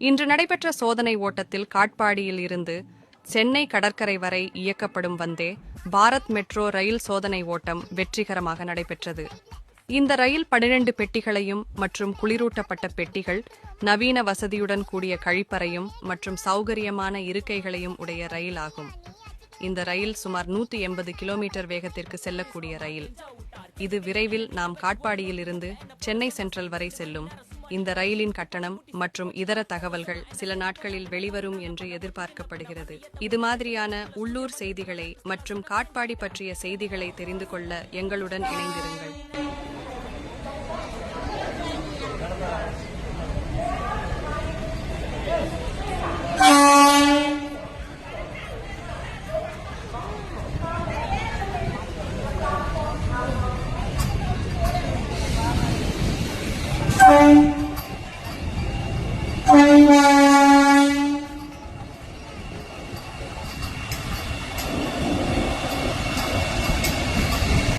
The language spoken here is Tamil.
இன்று நடைபெற்ற சோதனை ஓட்டத்தில் காட்பாடியில் இருந்து சென்னை கடற்கரை வரை இயக்கப்படும் வந்தே பாரத் மெட்ரோ ரயில் சோதனை ஓட்டம் வெற்றிகரமாக நடைபெற்றது. இந்த ரயில் 12 பெட்டிகளையும் மற்றும் குளிரூட்டப்பட்ட பெட்டிகள், நவீன வசதியுடன் கூடிய கழிப்பறையும் மற்றும் சௌகரியமான இருக்கைகளையும் உடைய ரயில் ஆகும். இந்த ரயில் சுமார் 180 கிலோமீட்டர் வேகத்திற்கு செல்லக்கூடிய ரயில். இது விரைவில் நாம் காட்பாடியில் இருந்து சென்னை சென்ட்ரல் வரை செல்லும். இந்த ரயிலின் கட்டணம் மற்றும் இதர தகவல்கள் சில நாட்களில் வெளிவரும் என்று எதிர்பார்க்கப்படுகிறது. இது மாதிரியான உள்ளூர் செய்திகளை மற்றும் காட்பாடி பற்றிய செய்திகளை தெரிந்து கொள்ள எங்களுடன் இணைந்திருங்கள்.